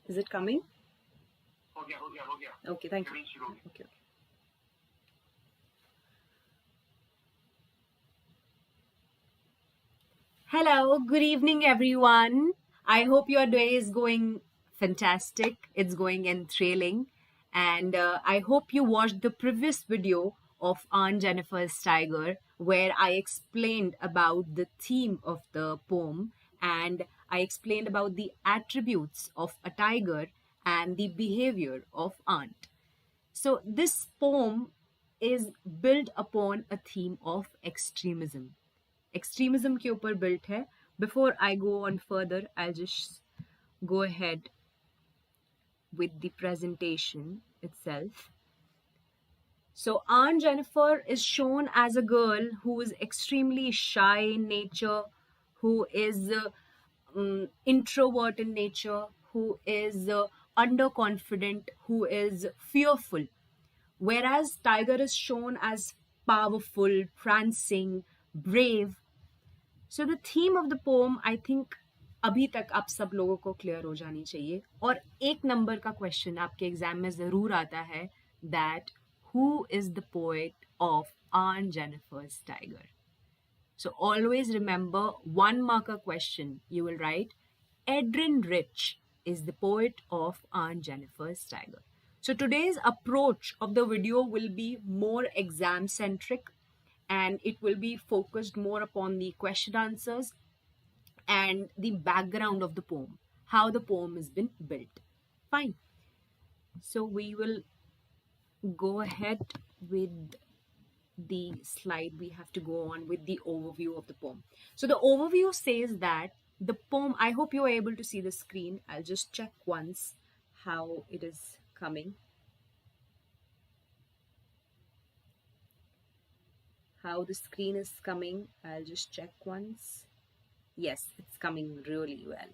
Is it coming? हो गया. Okay, thank you. Ready, शुरू. Okay. Hello, good evening, everyone. I hope your day is going fantastic. It's going enthralling. And I hope you watched the previous video of Aunt Jennifer's Tiger, where I explained about the theme of the poem and I explained about the attributes of a tiger and the behavior of Aunt. So, this poem is built upon a theme of extremism. Extremism के ऊपर built है. Before I go on further, I'll just go ahead with the presentation itself. So Aunt Jennifer is shown as a girl who is extremely shy in nature, who is introvert in nature, who is underconfident, who is fearful. Whereas Tiger is shown as powerful, prancing, brave. So the theme of the poem, I think, अभी तक आप सब लोगों को clear हो जानी चाहिए. और एक नंबर का क्वेश्चन आपके एग्जाम में जरूर आता है, that who is the poet of Aunt Jennifer's Tiger? So always remember, 1 marker question you will write, Adrienne Rich is the poet of Aunt Jennifer's Tiger. So today's approach of the video will be more exam centric and it will be focused more upon the question answers and the background of the poem, how the poem has been built. Fine. So we will go ahead with the slide. We have to go on with the overview of the poem. So the overview says that the poem, I hope you're able to see the screen. I'll just check once how it is coming. How the screen is coming, I'll just check once. Yes, it's coming really well.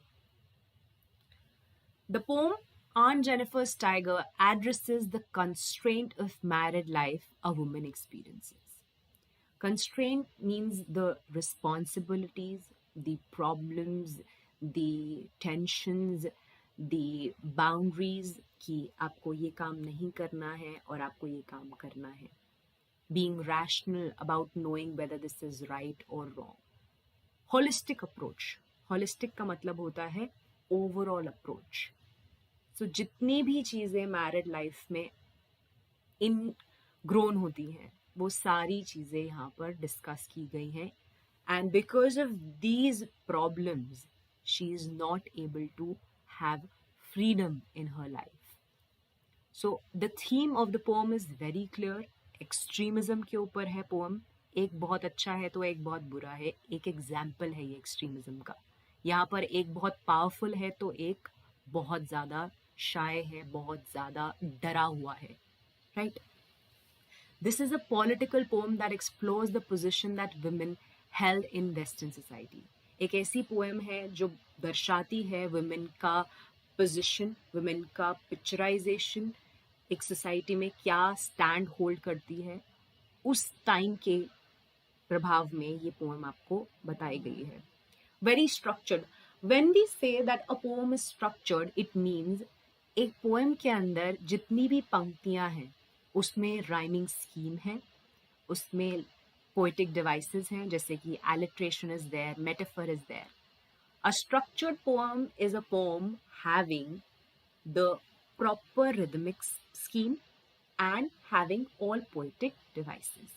The poem Aunt Jennifer's Tiger addresses the constraint of married life a woman experiences. Constraint means the responsibilities, the problems, the tensions, the boundaries कि आपको ये काम नहीं करना है और आपको ये काम करना है. Being rational about knowing whether this is right or wrong. Holistic approach. Holistic का मतलब होता है overall approach. So जितनी भी चीज़ें married life में ingrown होती हैं, वो सारी चीज़ें यहाँ पर discuss की गई हैं. And because of these problems, she is not able to have freedom in her life. So the theme of the poem is very clear. Extremism के ऊपर है पोम. एक बहुत अच्छा है तो एक बहुत बुरा है. एक एग्जाम्पल है ये एक्सट्रीमिज्म का. यहाँ पर एक बहुत पावरफुल है तो एक बहुत ज़्यादा शाय है, बहुत ज़्यादा डरा हुआ है. Right. This is a political poem that explores the position that women held in western society. एक ऐसी पोएम है जो दर्शाती है वुमेन का पोजिशन, वुमेन का पिक्चराइजेशन एक सोसाइटी में क्या स्टैंड होल्ड करती है, उस टाइम के प्रभाव में ये पोएम आपको बताई गई है. Very structured. When we say that a poem is structured, it means एक पोएम के अंदर जितनी भी पंक्तियां हैं उसमें राइमिंग स्कीम है, उसमें पोएटिक डिवाइसेस हैं, जैसे कि alliteration is there, metaphor is there. A structured poem is a poem having the proper rhythmic scheme and having all poetic devices.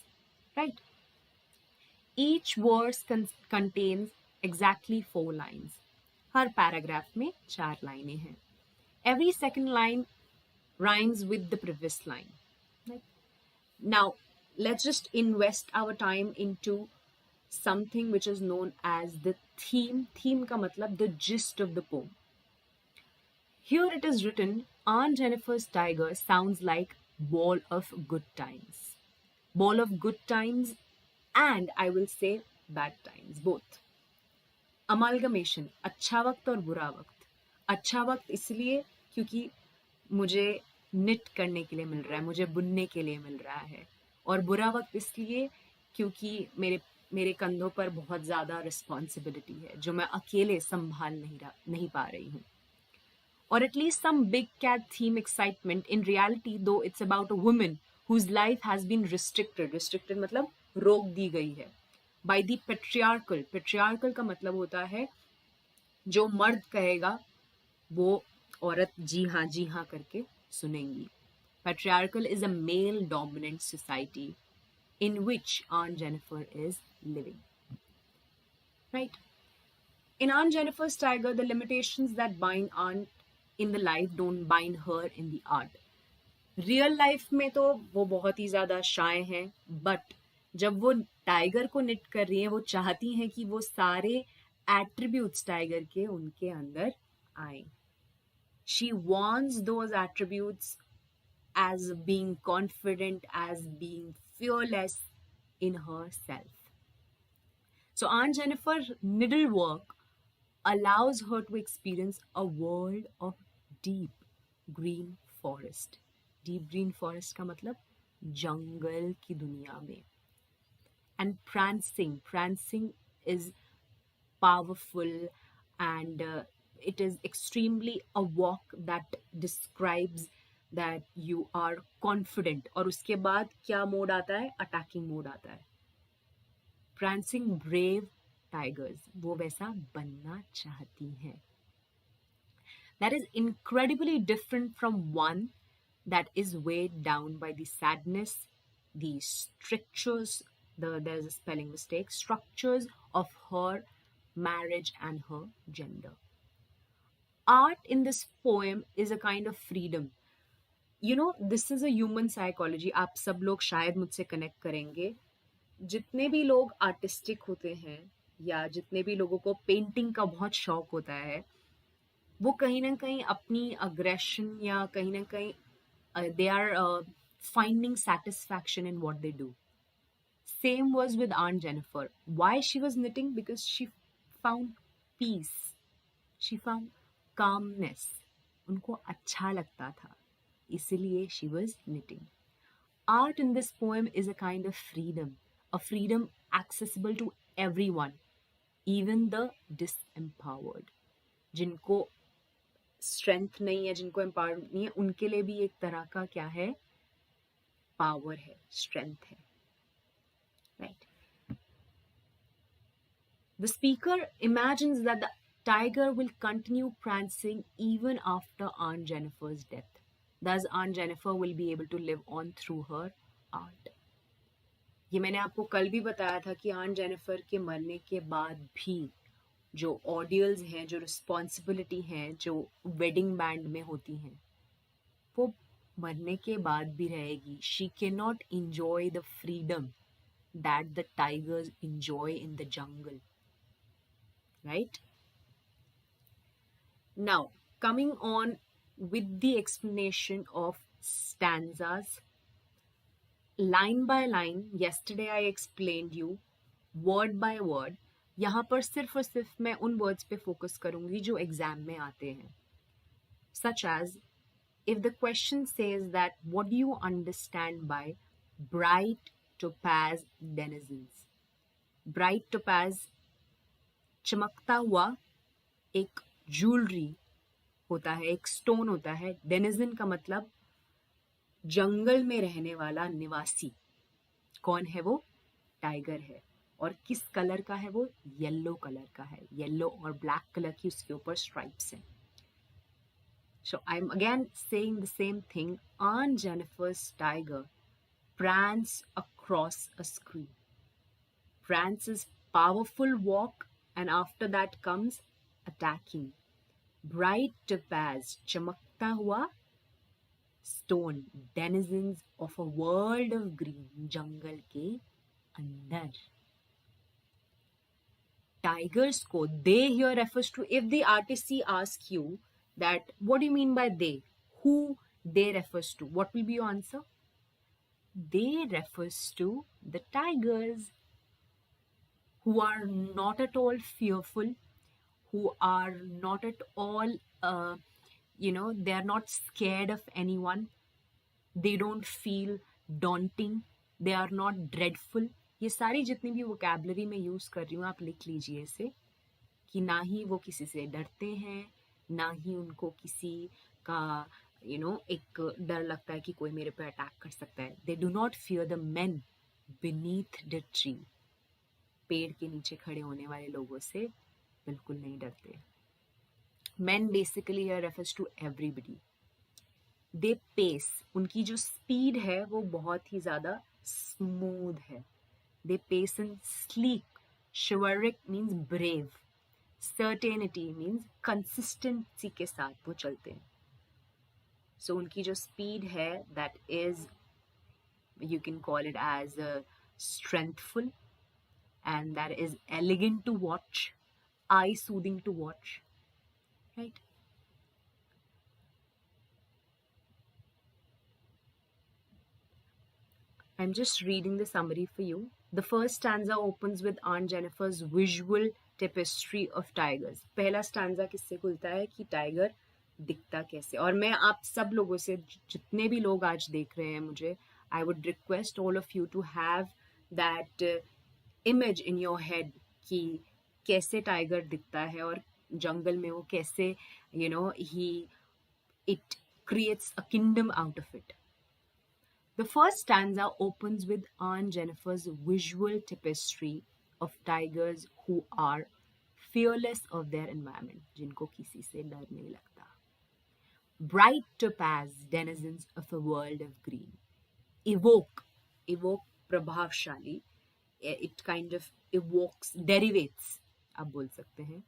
Right? Each verse contains exactly 4 lines. Her paragraph में 4 लाइनें हैं. Every second line rhymes with the previous line. Right? Now, let's just invest our time into something which is known as the theme. Theme का मतलब the gist of the poem. Here it is written, Aunt Jennifer's Tiger sounds like ball of good times. Ball of good times and I will say bad times, both. Amalgamation, अच्छा वक्त और बुरा वक्त. अच्छा वक्त इसलिए क्योंकि मुझे knit करने के लिए मिल रहा है, मुझे बुनने के लिए मिल रहा है. और बुरा वक्त इसलिए क्योंकि मेरे मेरे कंधों पर बहुत ज़्यादा रिस्पॉन्सिबिलिटी है जो मैं अकेले संभाल नहीं पा रही हूँ. Or at least some big cat theme excitement. In reality, though, it's about a woman whose life has been restricted. Restricted मतलब रोक दी गई है. By the patriarchal. Patriarchal का मतलब होता है जो मर्द कहेगा वो औरत जी हाँ करके सुनेंगी. Patriarchal is a male dominant society in which Aunt Jennifer is living. Right? In Aunt Jennifer's Tiger, the limitations that bind Aunt in the life don't bind her in the art. Real life में तो वो बहुत ही ज़्यादा शाय हैं, but जब वो tiger को knit कर रही हैं वो चाहती हैं कि वो सारे एट्रीब्यूट्स टाइगर के उनके अंदर आए. She wants those attributes as being confident, as being fearless in herself. So Aunt Jennifer needlework allows her to experience a world of deep green forest. Deep green forest का मतलब जंगल की दुनिया में. And prancing is powerful, and it is extremely a walk that describes that you are confident. और उसके बाद क्या mode आता है? अटैकिंग मोड आता है. prancing brave tigers, वो वैसा बनना चाहती हैं. That is incredibly different from one that is weighed down by the sadness, the strictures, there's a spelling mistake, structures of her marriage and her gender. Art in this poem is a kind of freedom. You know, this is a human psychology. आप सब लोग शायद मुझसे connect करेंगे. जितने भी लोग artistic होते हैं या जितने भी लोगों को पेंटिंग का बहुत शौक होता है, वो कहीं ना कहीं अपनी अग्रेशन या कहीं ना कहीं they are finding satisfaction in what they do. Same was with Aunt Jennifer. Why she was knitting? Because she found peace. She found calmness. उनको अच्छा लगता था, इसीलिए she was knitting. Art in this poem is a kind of freedom, a freedom accessible to everyone, even the disempowered. जिनको strength नहीं है, जिनको empowerment नहीं है, उनके लिए भी एक तरह का क्या है? पावर है, स्ट्रेंथ है. Right. The speaker imagines that the tiger will continue prancing even after Aunt Jennifer's death. Thus, Aunt Jennifer will be able to live on through her art. ये मैंने आपको कल भी बताया था कि Aunt Jennifer के मरने के बाद भी जो ऑडियल्स हैं, जो रिस्पॉन्सिबिलिटी हैं, जो वेडिंग बैंड में होती हैं, वो मरने के बाद भी रहेगी. She can not enjoy the freedom that the tigers enjoy in the jungle. Right. Now, coming on with the explanation of stanzas, line by line, yesterday I explained you word by word. यहाँ पर सिर्फ और सिर्फ मैं उन words पे focus करूंगी जो एग्जाम में आते हैं. Such as, if the question says that what do you understand by bright topaz denizens? Bright topaz चमकता हुआ एक ज्वेलरी होता है, एक स्टोन होता है. डेनिजन का मतलब जंगल में रहने वाला निवासी. कौन है वो? टाइगर है. और किस कलर का है वो? येलो कलर का है. येलो और ब्लैक कलर की उसके ऊपर स्ट्राइप्स हैं. So I'm again saying the same thing. Aunt Jennifer's tiger prance across a screen. Prance is powerful walk, and after that comes attacking. Bright topaz, चमकता हुआ stone, denizens of a world of green, जंगल के अंदर. Tigers को they here refers to, if the RTC asks you that what do you mean by they, who they refers to, what will be your answer? They refers to the tigers who are not at all fearful, who are not at all, they are not scared of anyone. They don't feel daunting. They are not dreadful. ये सारी जितनी भी vocabulary मैं use कर रही हूँ आप लिख लीजिए इसे, कि ना ही वो किसी से डरते हैं, ना ही उनको किसी का एक डर लगता है कि कोई मेरे पे अटैक कर सकता है. They do not fear the main beneath the tree. पेड़ के नीचे खड़े होने वाले लोगों से बिल्कुल नहीं डरते. Men basically here refers to everybody. They pace, उनकी जो स्पीड है वो बहुत ही ज़्यादा स्मूथ है. They pace in sleek. Chivalric means brave. Certainty means consistency के साथ वो चलते हैं. सो उनकी जो स्पीड है that is, you can call it as strengthful, and that is elegant to watch, eye soothing to watch, right? I'm just reading the summary for you. The first stanza opens with Aunt Jennifer's visual tapestry of tigers. पहला stanza किससे खुलता है कि tiger दिखता कैसे. और मैं आप सब लोगों से, जितने भी लोग आज देख रहे हैं मुझे, I would request all of you to have that image in your head कि कैसे टाइगर दिखता है और जंगल में वो कैसे it creates a kingdom out of it. The first stanza opens with Aunt Jennifer's visual tapestry of tigers who are fearless of their environment, जिनको किसी से डर नहीं लगता. Bright topaz, denizens of a world of green. Evoke प्रभावशाली. It kind of evokes, derivates, आप बोल सकते हैं.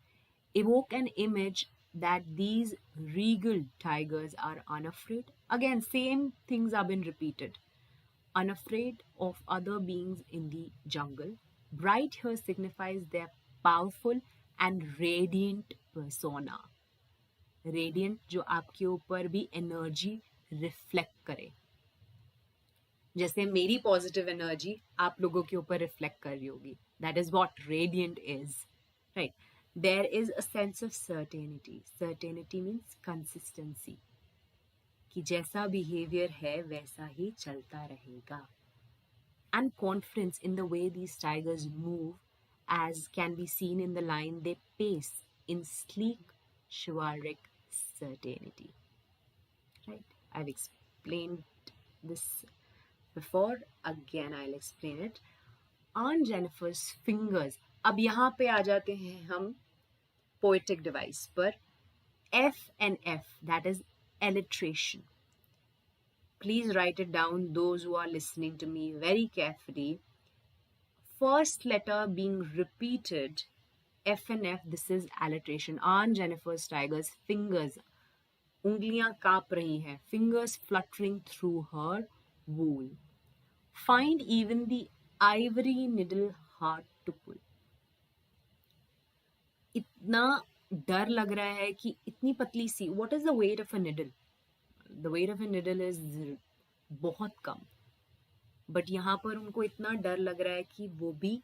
Evoke an image that these regal tigers are unafraid. Again, same things have been repeated. Unafraid of other beings in the jungle. Bright here signifies their powerful and radiant persona. Radiant जो आपके ऊपर भी energy reflect करे. जैसे मेरी positive energy आप लोगों के ऊपर रिफ्लेक्ट कर रही होगी. That is what radiant is, right. There is a sense of certainty. Certainty means consistency, कि जैसा बिहेवियर है वैसा ही चलता रहेगा. And confidence in the way these tigers move, as can be seen in the line, they pace in sleek, chivalric certainty. Right? I've explained this before. Again, I'll explain it. Aunt Jennifer's fingers. अब यहाँ पे आ जाते हैं हम poetic device पर. F and F, that is alliteration. Please write it down, those who are listening to me very carefully. First letter being repeated, F and F, this is alliteration. Aunt Jennifer's tigers fingers, उंगलियां कांप रही हैं. Fingers fluttering through her wool. Find even the ivory needle hard to pull. इतना डर लग रहा है कि इतनी पतली सी. What is the weight of a needle? The weight of a needle is बहुत कम. बट यहाँ पर उनको इतना डर लग रहा है कि वो भी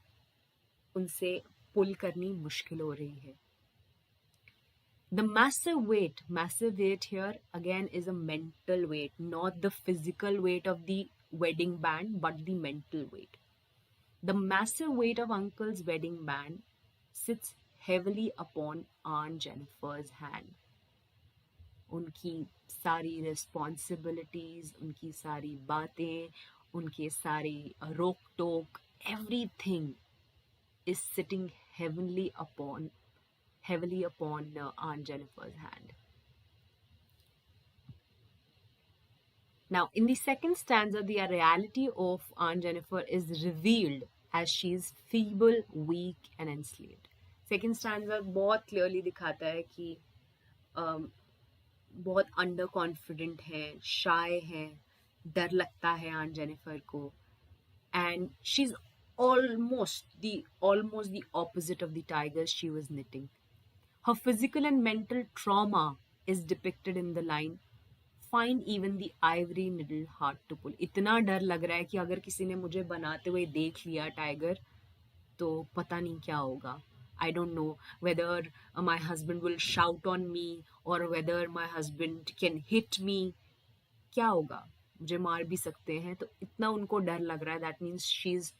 उनसे पुल करनी मुश्किल हो रही है. The massive weight here again is a mental weight, not the physical weight of the wedding band, but the mental weight. The massive weight of Uncle's wedding band sits heavily upon Aunt Jennifer's hand. उनकी सारी responsibilities, उनकी सारी बातें, उनके सारी रोक टोक, everything is sitting heavily upon Aunt Jennifer's hand. Now, in the second stanza, the reality of Aunt Jennifer is revealed as she is feeble, weak, and enslaved. Second stanza बहुत clearly दिखाता है कि बहुत अंडर कॉन्फिडेंट है, शाय है, डर लगता है Aunt Jennifer को, and she's almost the opposite of the tigers she was knitting. Her physical and mental trauma is depicted in the line, find even the ivory needle hard to pull. इतना डर लग रहा है कि अगर किसी ने मुझे बनाते हुए देख लिया टाइगर तो पता नहीं क्या होगा. I don't know whether my husband will shout on me or whether my husband can hit me. क्या होगा? मुझे मार भी सकते हैं, तो इतना उनको डर लग रहा है, that means she is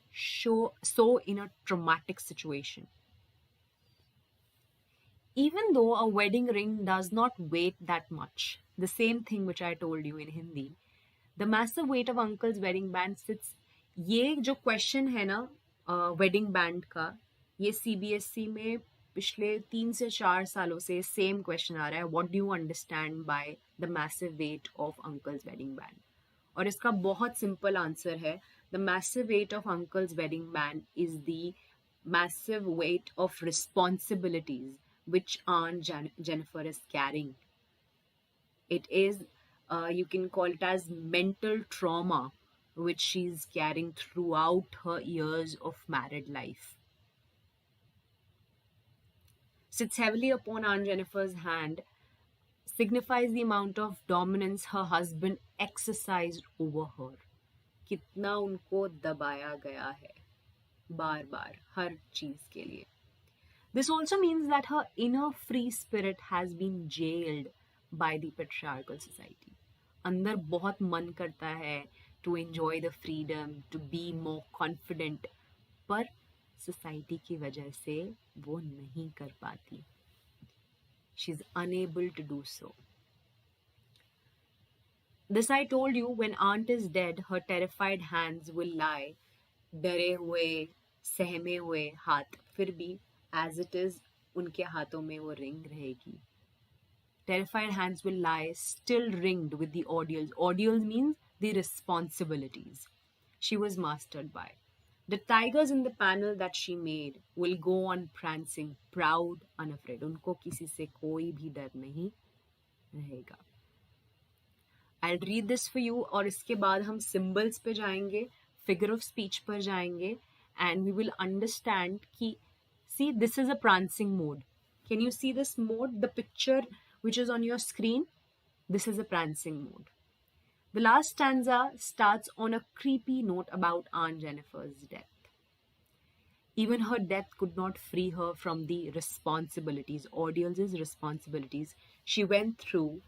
so in a traumatic situation. Even though a wedding ring does not weigh that much, the same thing which I told you in Hindi, the massive weight of uncle's wedding band sits. ये जो question है ना wedding band का, ये CBSE में पिछले 3 से 4 सालों से सेम क्वेश्चन आ रहा है, what do you understand by the massive weight of uncle's wedding band. और इसका बहुत सिंपल आंसर है, the massive weight of uncle's wedding band is the massive weight of responsibilities which Aunt Jennifer is carrying. It is, you can call it as mental trauma which she's carrying throughout her years of married life. Sits heavily upon Aunt Jennifer's hand, signifies the amount of dominance her husband exercised over her. कितना उनको दबाया गया है बार बार हर चीज के लिए. This also means that her inner free spirit has been jailed by the patriarchal society. अंदर बहुत मन करता है to enjoy the freedom, to be more confident, पर society की वजह से वो नहीं कर पाती. She is unable to do so. This I told you, when aunt is dead, her terrified hands will lie, डरे हुए सहमे हुए हाथ, फिर भी as it is उनके हाथों में वो रिंग रहेगी. Terrified hands will lie still ringed with the ordeals. Ordeals means the responsibilities she was mastered by. The tigers in the panel that she made will go on prancing, proud, unafraid. उनको किसी से कोई भी डर नहीं रहेगा. I'll read this for you और इसके बाद हम symbols पे जाएंगे, figure of speech पर जाएंगे, and we will understand कि, see, this is a prancing mode. Can you see this mode? The picture which is on your screen, this is a prancing mode. The last stanza starts on a creepy note about Aunt Jennifer's death. Even her death could not free her from the responsibilities, Ordeals' responsibilities she went through,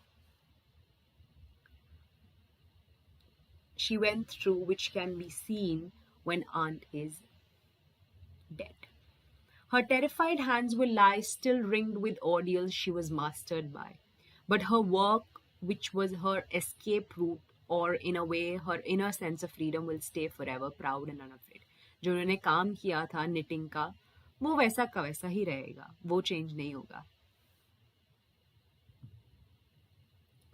which can be seen when aunt is dead. Her terrified hands will lie still ringed with ordeals she was mastered by. But her work, which was her escape route, or in a way her inner sense of freedom, will stay forever proud and unafraid. जो उन्होंने काम किया था knitting का, वो वैसा का वैसा ही रहेगा, वो change नहीं होगा.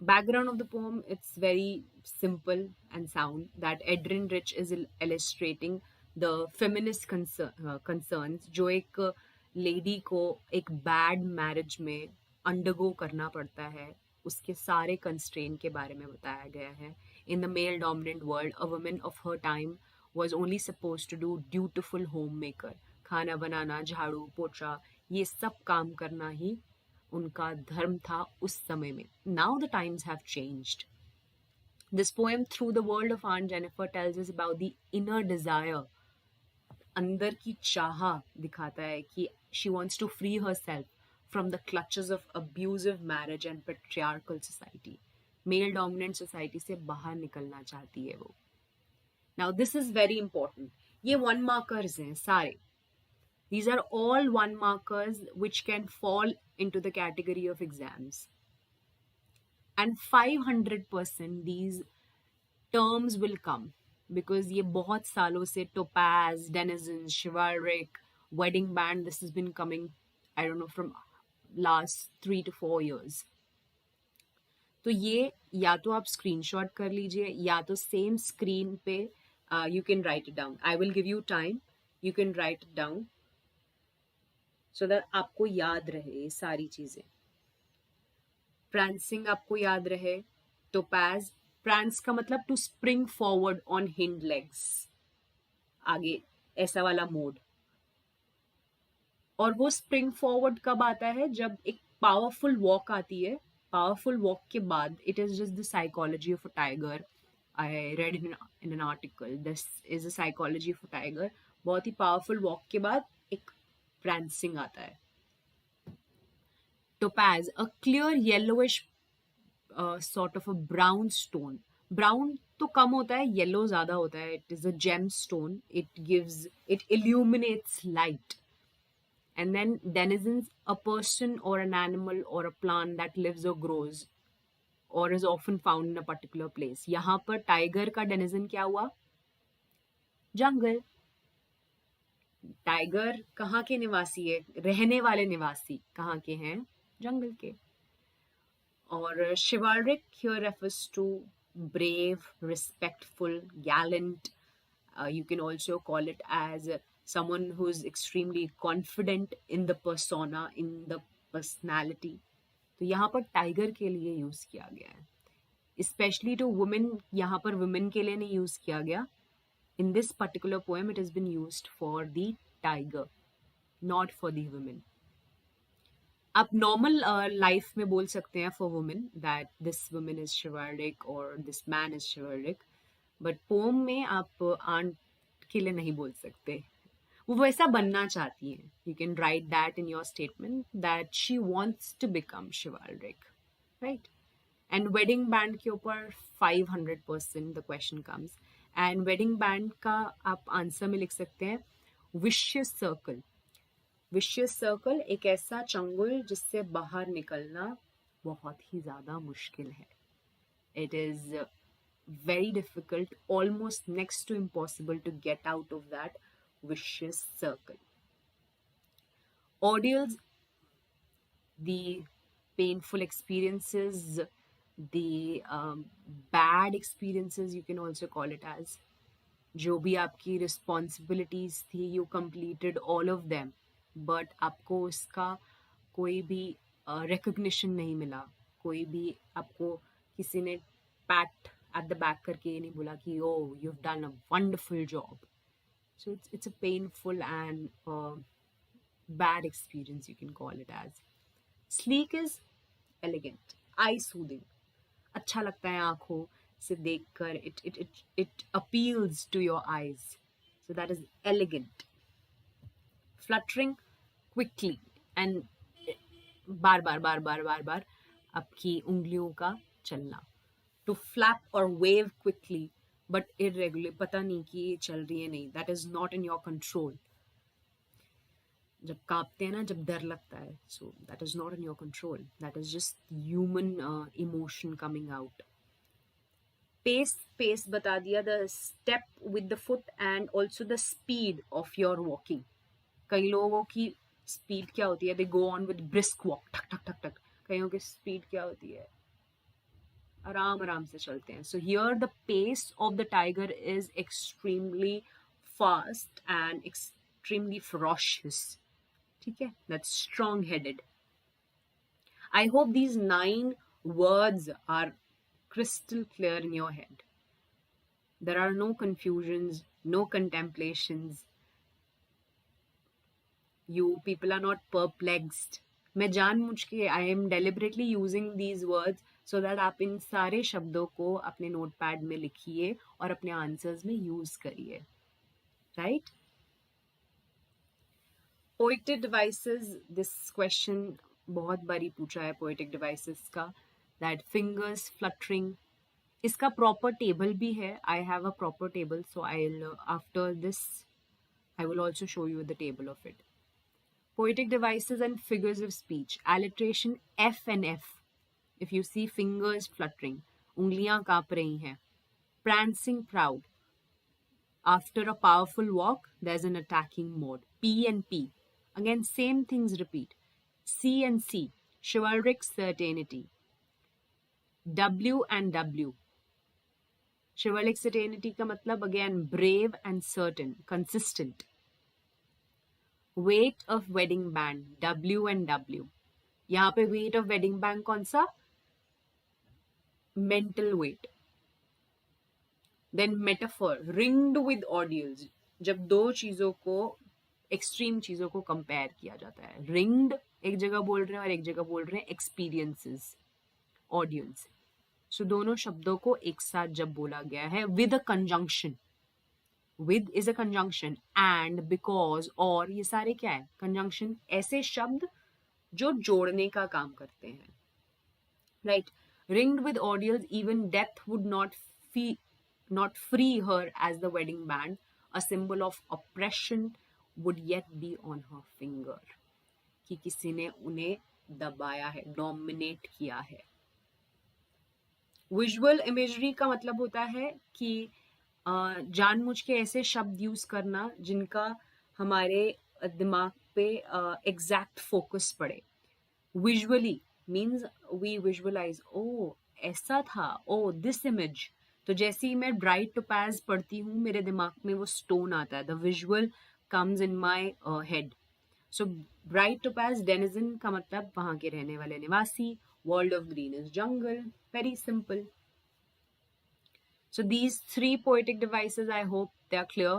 Background of the poem, it's very simple and sound, that Adrienne Rich is illustrating the feminist concerns जो एक lady को एक bad marriage में undergo करना पड़ता है, उसके सारे constraint के बारे में बताया गया है. In the male dominant world, a woman of her time was only supposed to do dutiful homemaker, खाना बनाना, झाड़ू पोछा, ये सब काम करना ही उनका धर्म था उस समय में. Now the times have changed. This poem, Through the World of Aunt Jennifer, tells us about the inner desire. अंदर की चाह दिखाता है कि she wants to free herself from the clutches of abusive marriage and patriarchal society. Male dominant society से बाहर निकलना चाहती है वो. Now this is very important. ये one markers हैं सारे. These are all one markers which can fall into the category of exams. And 500% these terms will come because ये बहुत सालों से topaz, denizens, chivalric, wedding band, this has been coming, I don't know, from last 3 to 4 years. तो ये या तो आप screenshot कर लीजिए या तो same screen पे you can write it down. I will give you time. You can write it down so that आपको याद रहे ये सारी चीजें. Prancing आपको याद रहे. Topaz, prance का मतलब to spring forward on hind legs, आगे ऐसा वाला मोड. और वो spring forward कब आता है? जब एक powerful walk आती है. Powerful walk के बाद, it is just the psychology of a tiger. I read in an article. This is a psychology of a tiger. बहुत ही powerful walk के बाद एक prancing आता है. Topaz, a clear yellowish sort of a brown stone, brown तो कम होता है, येलो ज्यादा होता है. It is a gemstone. It illuminates light. And then denizens, a person or an animal or a plant that lives or grows or is often found in a particular place. यहाँ पर tiger का denizen क्या हुआ? जंगल. Tiger कहाँ के निवासी है? रहने वाले निवासी कहाँ के हैं? जंगल के. और chivalric here refers to brave, respectful, gallant. You can also call it as someone who is extremely confident in the persona, in the personality. तो यहाँ पर टाइगर के लिए यूज किया गया है. स्पेशली टू वुमेन, यहाँ पर वुमेन के लिए नहीं यूज किया गया. In this particular poem it has been used for the tiger, not for the women. आप नॉर्मल लाइफ में बोल सकते हैं for women that this women is chivalric और this man is chivalric, but poem में आप आंट के लिए नहीं बोल सकते. वो वैसा बनना चाहती हैं. You can write that in your statement that she wants to become Shivalik, right. And wedding band के ऊपर 500% the question comes. And wedding band का आप आंसर में लिख सकते हैं विशियस सर्कल. विशियस सर्कल एक ऐसा चंगुल जिससे बाहर निकलना बहुत ही ज्यादा मुश्किल है. It is very difficult, almost next to impossible to get out of that vicious circle. Ordeals, the painful experiences, the bad experiences, you can also call it as. जो भी आपकी responsibilities थी, you completed all of them, but आपको उसका कोई भी recognition नहीं मिला. कोई भी आपको किसी ने pat at the back करके ये नहीं बोला कि oh you've done a wonderful job. So it's a painful and bad experience, you can call it as. Sleek is elegant, eye soothing. अच्छा लगता है आँखों से देखकर. It appeals to your eyes. So that is elegant. Fluttering quickly and बार बार बार बार बार बार आपकी उंगलियों का चलना. To flap or wave quickly but irregularly, पता नहीं कि ये चल रही है नहीं. That is not in your control. जब कांपते हैं ना, जब डर लगता है, so that is not in your control. That is just human emotion coming out. Pace बता दिया, the step with the foot and also the speed of your walking. कई लोगों की speed क्या होती है? They go on with brisk walk, ठक ठक ठक ठक. कईयों की speed क्या होती है? आराम आराम से चलते हैं. So here the pace of the tiger is extremely fast and extremely ferocious. ठीक है? That's strong-headed. I hope these 9 words are crystal clear in your head. There are no confusions, no contemplations. You people are not perplexed. मैं जानबूझ के I am deliberately using these words so that आप इन सारे शब्दों को अपने notepad में लिखिए और अपने आंसर्स में यूज करिए. Right? Poetic devices, this question बहुत बारी पूछा है पोएटिक डिवाइसेस का. दैट फिंगर्स फ्लटरिंग, इसका प्रॉपर टेबल भी है. I have a proper table, so I will after this I will also show you the table of it. Poetic devices and figures of speech. Alliteration F and F. If you see fingers fluttering, ungliyan kaap rahi hain. Prancing proud. After a powerful walk, there's an attacking mode. P and P. Again, same things repeat. C and C. Chivalric certainty. W and W. Chivalric certainty ka matlab again brave and certain, consistent. Weight of wedding band, W and W. यहाँ पे weight of wedding band कौन सा? Mental weight. Then metaphor, ringed with audience. जब दो चीजों को, extreme चीजों को compare किया जाता है. Ringed एक जगह बोल रहे हैं और एक जगह बोल रहे हैं experiences, audience. So दोनों शब्दों को एक साथ जब बोला गया है with a conjunction. With is a conjunction, and, because, और ये सारे क्या है? Conjunction. ऐसे शब्द जो जोड़ने का काम करते हैं. Right? Ringed with audience, even death would not not free her as the wedding band, a symbol of oppression would yet be on her finger. कि किसी ने उन्हें दबाया है, डोमिनेट किया है. विजुअल इमेजरी का मतलब होता है कि जानबूझ के ऐसे शब्द यूज करना जिनका हमारे दिमाग पे एग्जैक्ट फोकस पड़े. विजुअली मीन्स वी विजुअलाइज, ओ ऐसा था, ओ दिस इमेज. तो जैसे ही मैं ब्राइट टोपैज पढ़ती हूँ मेरे दिमाग में वो स्टोन आता है. The visual comes in my head. So bright topaz denizen का मतलब वहां के रहने वाले निवासी. World of green is jungle. Very simple. So these three poetic devices, I hope they are clear.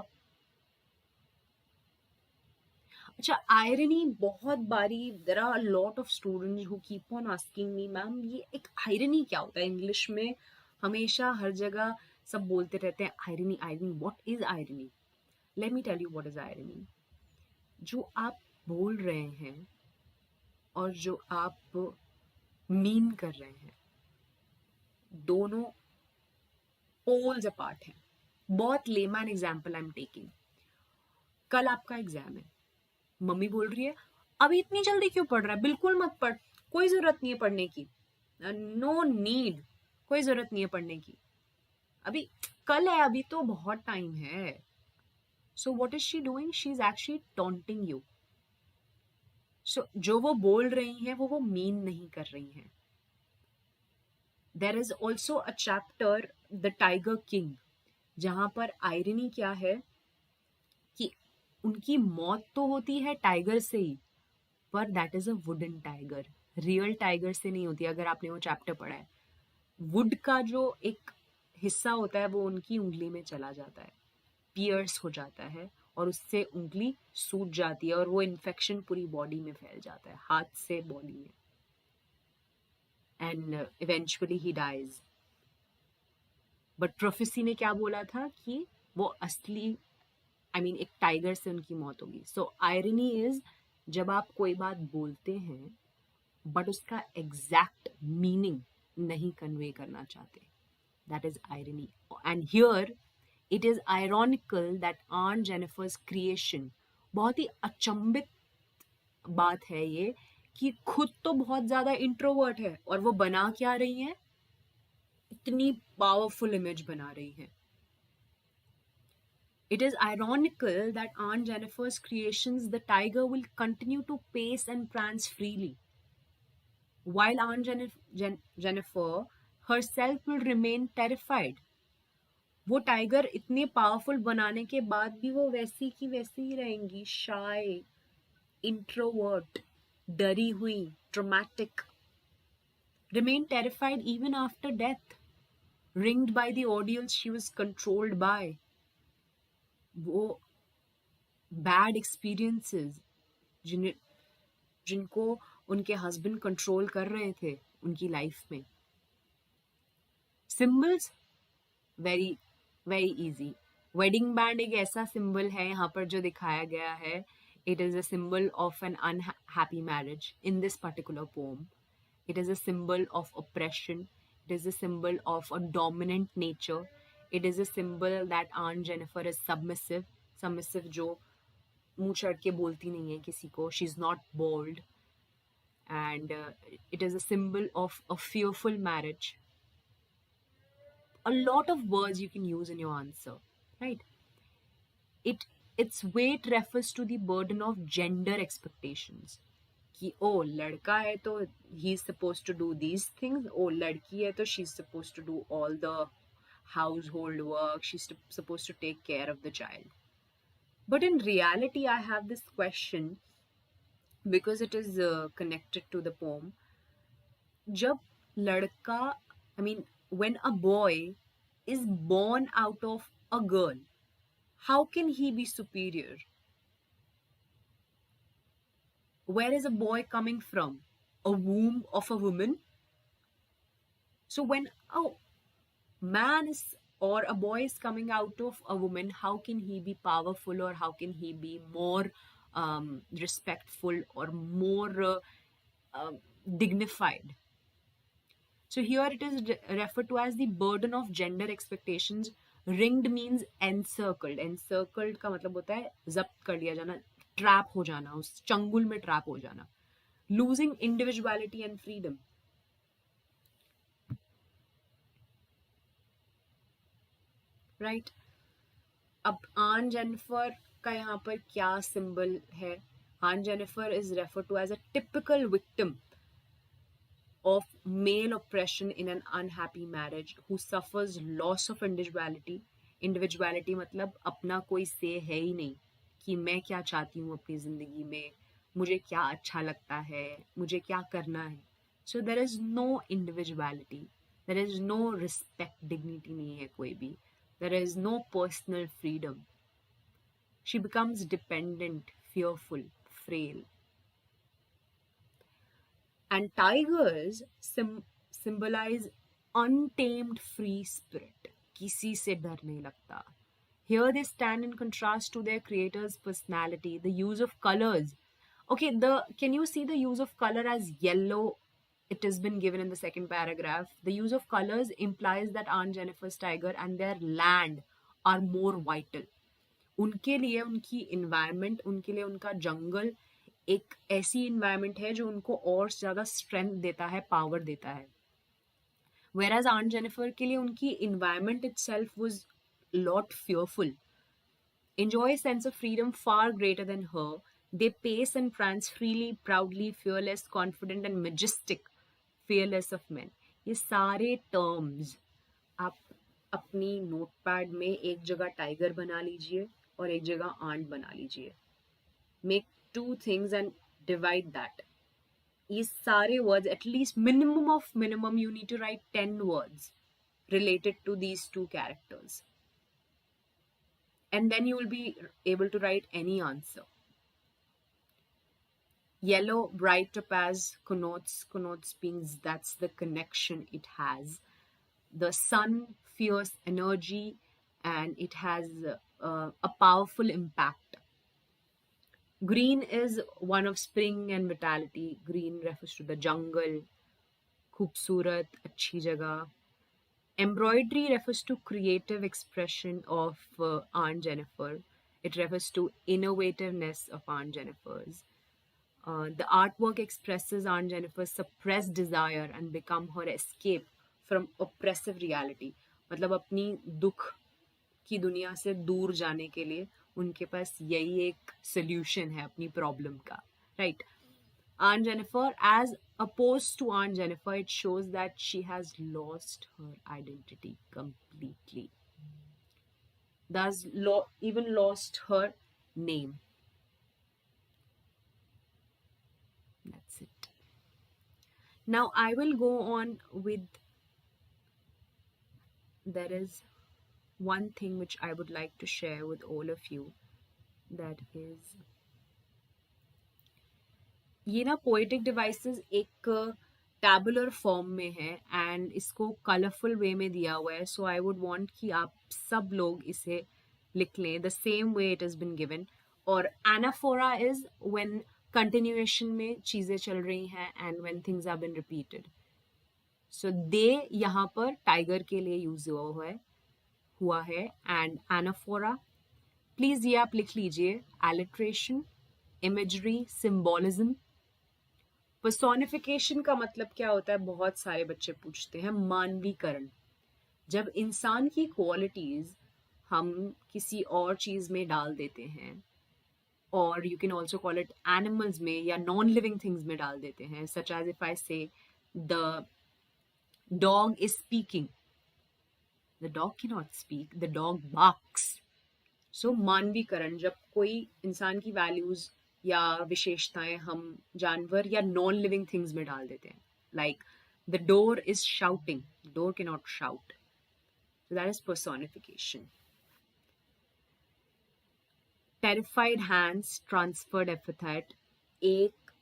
अच्छा, आयरनी बहुत बारी there are a lot of students who keep on asking me, ma'am ये एक आयरनी क्या होता है? English में हमेशा हर जगह सब बोलते रहते हैं irony irony. What is irony? Let me tell you what is irony. जो आप बोल रहे हैं और जो आप मीन कर रहे हैं दोनों पोल्स अपार्ट हैं. बहुत layman example I am taking. कल आपका एग्जाम है, मम्मी बोल रही है अभी इतनी जल्दी क्यों पढ़ रहा है, बिल्कुल मत पढ़, कोई जरूरत नहीं है पढ़ने की, नो नीड, कोई जरूरत नहीं है पढ़ने की, अभी कल है, अभी तो बहुत टाइम है. So what is she doing? She is actually taunting you. So जो वो बोल रही हैं वो मीन नहीं कर रही हैं. There is also a chapter the tiger king जहां पर आयरनी क्या है कि उनकी मौत तो होती है टाइगर से ही, पर that is a wooden tiger, real tiger से नहीं होती. अगर आपने वो चैप्टर पढ़ा है, वुड का जो एक हिस्सा होता है वो उनकी उंगली में चला जाता है, पियर्स हो जाता है और उससे उंगली सूज जाती है और वो इन्फेक्शन पूरी बॉडी में फैल जाता है, हाथ से बॉडी में, and eventually he dies. But prophecy ने क्या बोला था कि वो असली एक टाइगर से उनकी मौत होगी. सो आयरनी इज जब आप कोई बात बोलते हैं बट उसका एग्जैक्ट मीनिंग नहीं कन्वे करना चाहते. That is irony. And here it is ironical that on Jennifer's creation, बहुत ही अचंभित बात है ये कि खुद तो बहुत ज्यादा इंट्रोवर्ट है और वो बना क्या रही है, इतनी पावरफुल इमेज बना रही है. It is ironical that Aunt Jennifer's creations, the tiger will continue to pace and prance freely, while Aunt Jennifer herself will remain terrified. वो टाइगर इतने पावरफुल बनाने के बाद भी वो वैसी की वैसी ही रहेंगी, शाय, इंट्रोवर्ट, डरी हुई, traumatic, remain terrified even after death, ringed by the ordeals she was controlled by. वो बैड एक्सपीरियंसेस जिनको उनके हस्बैंड कंट्रोल कर रहे थे उनकी लाइफ में. Symbols very very easy. Wedding band एक ऐसा सिंबल है यहाँ पर जो दिखाया गया है. It is a symbol of an unhappy marriage in this particular poem. It is a symbol of oppression. It is a symbol of a dominant nature. It is a symbol that aunt Jennifer is submissive. Submissive जो मुंह चढ़ के बोलती नहीं है किसी को. She is not bold. And it is a symbol of a fearful marriage. A lot of words you can use in your answer, right? Its weight refers to the burden of gender expectations. कि ओ लड़का है तो he is supposed to do these things. ओ लड़की है तो she is supposed to do all the household work. She's supposed to take care of the child. But in reality, I have this question because it is connected to the poem. जब लड़का, when a boy is born out of a girl, how can he be superior? Where is a boy coming from? A womb of a woman? So when a man is or a boy is coming out of a woman, how can he be powerful or how can he be more respectful or more dignified? So here it is referred to as the burden of gender expectations. Ringed means encircled. Encircled का मतलब होता है जब्त कर लिया जाना, trap हो जाना, उस चंगुल में ट्रैप हो जाना. Losing individuality and freedom. Right? अब आन जेनिफर का यहाँ पर क्या सिंबल है? Aunt Jennifer is refer to as a typical victim of male oppression in an unhappy marriage who suffers loss of individuality. Individuality मतलब अपना कोई से है ही नहीं कि मैं क्या चाहती हूँ अपनी ज़िंदगी में, मुझे क्या अच्छा लगता है, मुझे क्या करना है. So there is no individuality, there is no respect, dignity नहीं है कोई भी, there is no personal freedom. She becomes dependent, fearful, frail. And tigers symbolize untamed free spirit. किसी से डर नहीं लगता. Here they stand in contrast to their creator's personality. The use of colors. Okay, can you see the use of color as yellow? It has been given in the second paragraph. The use of colors implies that Aunt Jennifer's tiger and their land are more vital. उनके लिए उनकी environment, उनके लिए उनका जंगल एक ऐसी environment है जो उनको और ज़्यादा स्ट्रेंथ देता है, पावर देता है. Whereas Aunt Jennifer के लिए उनकी environment itself was lot fearful. Enjoy a sense of freedom far greater than her. They pace and prance freely, proudly, fearless, confident and majestic, fearless of men. ये सारे terms आप अपनी notepad में एक जगह टाइगर बना लीजिए और एक जगह आंट बना लीजिए. Make two things and divide that. ये सारे words, at least minimum of minimum, you need to write 10 words related to these two characters. And then you will be able to write any answer. Yellow, bright topaz, connotes means that's the connection it has. The sun, fierce energy, and it has a powerful impact. Green is one of spring and vitality. Green refers to the jungle. खूबसूरत, अच्छी जगह. Embroidery refers to creative expression of Aunt Jennifer. It refers to innovativeness of Aunt Jennifer's. The artwork expresses Aunt Jennifer's suppressed desire and become her escape from oppressive reality. मतलब अपनी दुख की दुनिया से दूर जाने के लिए उनके पास यही एक solution है अपनी problem का. Right? Aunt Jennifer, as opposed to Aunt Jennifer, it shows that she has lost her identity completely. Thus, even lost her name. That's it. Now, I will go on with. There is one thing which I would like to share with all of you. That is. ये ना poetic devices एक tabular form में है and इसको colourful वे में दिया हुआ है. सो आई वुड वांट कि आप सब लोग इसे लिख लें the same way it has been given. और एनाफोरा इज व्हेन कंटिन्यूएशन में चीज़ें चल रही हैं and when things have been repeated. So they यहाँ पर टाइगर के लिए यूज हुआ है एंड एनाफोरा. प्लीज ये आप लिख लीजिए. Alliteration, imagery, symbolism. पर्सोनिफिकेशन का मतलब क्या होता है, बहुत सारे बच्चे पूछते हैं. मानवीकरण. जब इंसान की क्वालिटीज हम किसी और चीज में डाल देते हैं, और you can also call it animals में या नॉन लिविंग थिंग्स में डाल देते हैं. Such as if I say the dog is speaking, the dog can not speak, the dog barks. So मानवीकरण, जब कोई इंसान की वैल्यूज या विशेषताएं हम जानवर या नॉन लिविंग थिंग्स में डाल देते हैं. Like the door is shouting, door can not shout. So that is personification. Terrified hands, transferred epithet. एक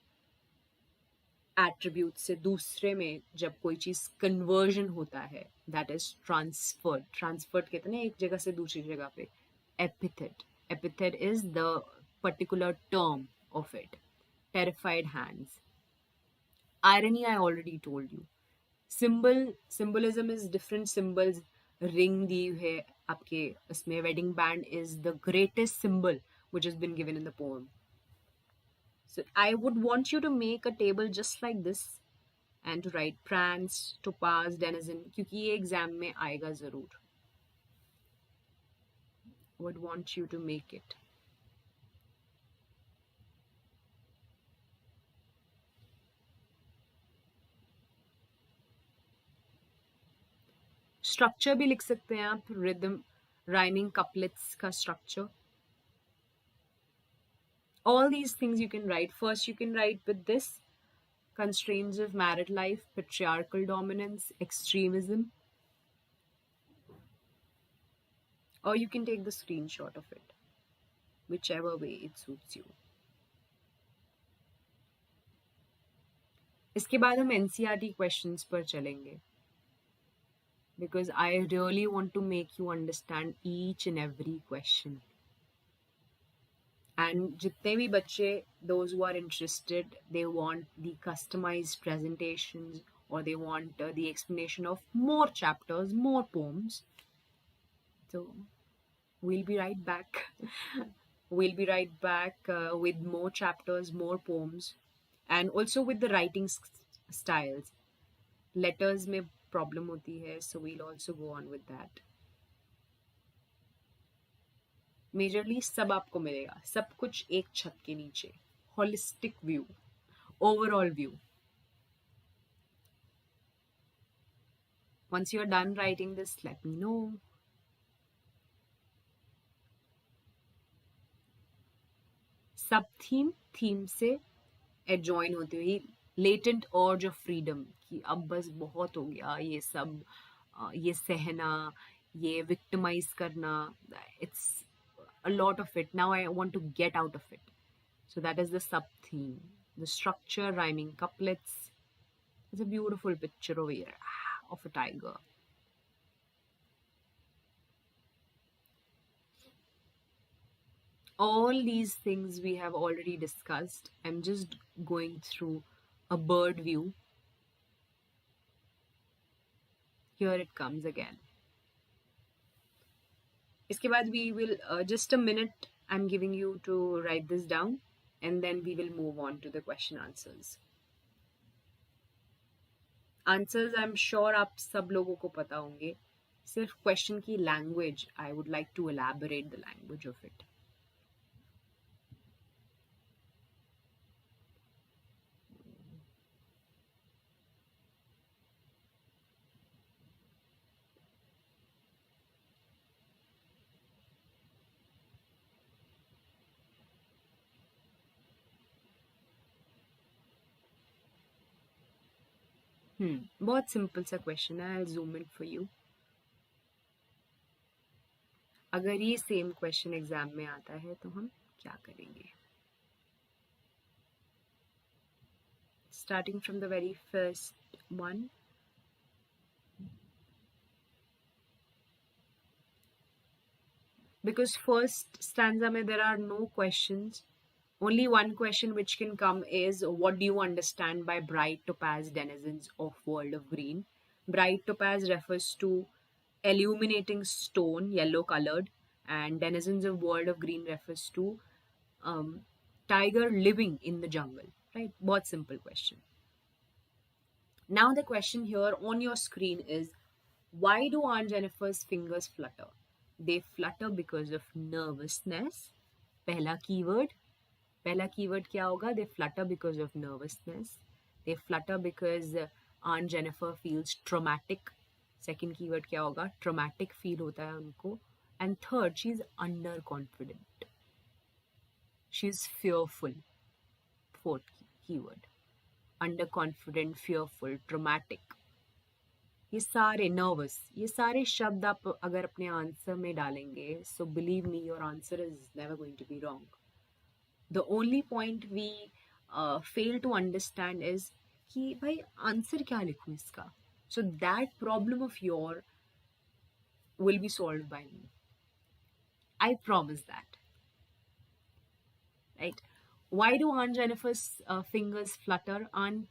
एट्रीब्यूट से दूसरे में जब कोई चीज कन्वर्जन होता है, दैट इज ट्रांसफर्ड. ट्रांसफर्ड कहते हैं एक जगह से दूसरी जगह पे. epithet. Epithet is the particular term of it. Terrified hands. Irony, I already told you. Symbolism is different symbols. Ring दी है आपके इसमें, wedding band is the greatest symbol which has been given in the poem. So I would want you to make a table just like this and to write prance, topaz, denizen, क्योंकि ये exam में आएगा जरूर. Would want you to make it. Structure भी लिख सकते हैं आप, रिदम, राइमिंग कपलेट्स का structure. All these things you can write. First, you can write with this: constraints of married life, patriarchal dominance, extremism. Or you can take the screenshot of it, whichever way it suits you. इसके बाद हम NCERT questions पर चलेंगे, because I really want to make you understand each and every question. And जितने भी बच्चे, those who are interested, they want the customized presentations, or they want the explanation of more chapters, more poems. So we'll be right back. We'll be right back with more chapters, more poems, and also with the writing styles. Letters में problem होती है, so we'll also go on with that. Majorly सब आपको मिलेगा, सब कुछ एक छत के नीचे. Holistic view, overall view. Once you're done writing this, let me know. सब थीम से एडजॉइन होती हुई लेटेंट अर्ज ऑफ फ्रीडम, कि अब बस बहुत हो गया ये सब, ये सहना, ये विक्टिमाइज करना. It's a lot of it. Now I want to get out of it. So that is the sub theme. The structure, rhyming couplets. It's a beautiful picture over here of a tiger. All these things we have already discussed. I'm just going through a bird view. Here it comes again. इसके बाद we will just a minute, I'm giving you to write this down, and then we will move on to the question answers. Answers I'm sure आप सब लोगों को पता होंगे. सिर्फ question की language, I would like to elaborate the language of it. बहुत simple सा क्वेश्चन है. I'll zoom in for you. अगर ये सेम क्वेश्चन एग्जाम में आता है तो हम क्या करेंगे? Starting from the very first one. Because first stanza में there are no questions. Only one question which can come is, what do you understand by bright topaz denizens of world of green? Bright topaz refers to illuminating stone, yellow colored, and denizens of world of green refers to tiger living in the jungle, right? बहुत simple question. Now the question here on your screen is, why do Aunt Jennifer's fingers flutter? They flutter because of nervousness. पहला keyword क्या होगा? They flutter because of nervousness. They flutter because Aunt Jennifer feels traumatic. Second keyword क्या होगा? Traumatic feel होता है उनको. And third, she's underconfident. She's fearful. Fourth keyword. Underconfident, fearful, traumatic. ये सारे nervous, ये सारे शब्द आप अगर अपने आंसर में डालेंगे, so believe me, your answer is never going to be wrong. The only point we fail to understand is कि भाई आंसर क्या लिखूं इसका. So that problem of your will be solved by me. I promise that. Right? Why do Aunt Jennifer's fingers flutter? Aunt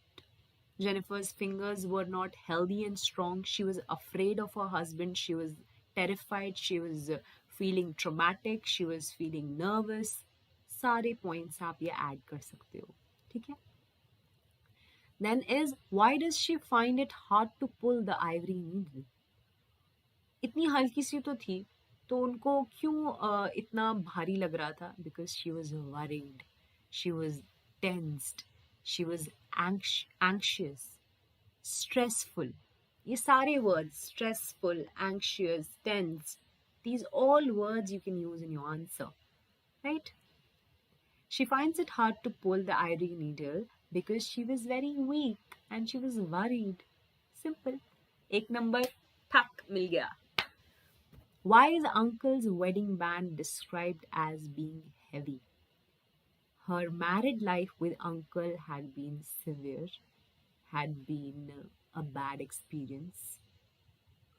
Jennifer's fingers were not healthy and strong. She was afraid of her husband. She was terrified. She was feeling traumatic. She was feeling nervous. सारे points आप ये add कर सकते हो, ठीक है? Then is, why does she find it hard to pull the ivory needle? इतनी हल्की सी तो थी, तो उनको क्यों इतना भारी लग रहा था? Because she was worried, she was tensed, she was anxious, stressful. ये सारे words, stressful, anxious, tense, these all words you can use in your answer, right? She finds it hard to pull the ivory needle because she was very weak and she was worried. Simple. एक number ठक मिल गया. Why is uncle's wedding band described as being heavy? Her married life with uncle had been severe, had been a bad experience,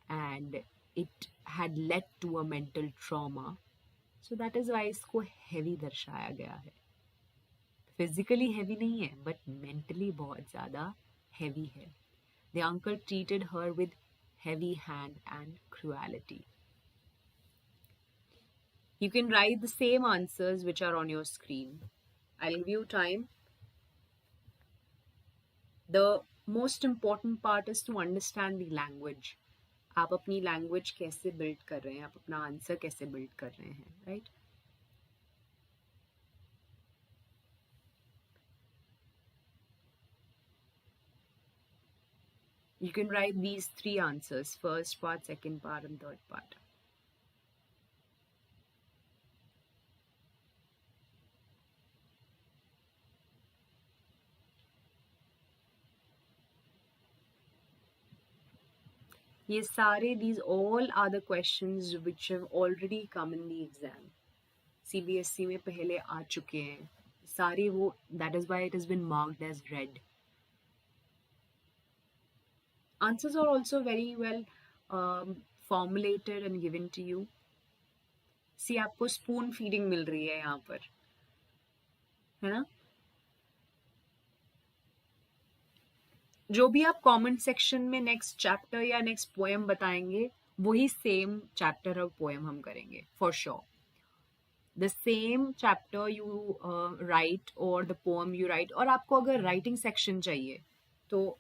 and it had led to a mental trauma. So that is why इसको heavy दर्शाया गया है. Physically heavy नहीं है but mentally बहुत ज़्यादा heavy है. The uncle treated her with heavy hand and cruelty. You can write the same answers which are on your screen. I'll give you time. The most important part is to understand the language. आप अपनी language कैसे build कर रहे हैं, आप अपना answer कैसे build कर रहे हैं, right? You can write these three answers, first part, second part, and third part. ये सारे, these all are the questions which have already come in the exam. CBSE में पहले आ चुके हैं सारे वो, that is why it has been marked as red. Answers are also very well formulated and given to you. See, आपको spoon feeding मिल रही है यहाँ पर, है ना? जो भी आप कमेंट सेक्शन में नेक्स्ट चैप्टर या नेक्स्ट पोएम बताएंगे वही सेम चैप्टर और पोएम हम करेंगे for sure. The same chapter you right और द पोएम यू राइट. और आपको अगर राइटिंग सेक्शन चाहिए तो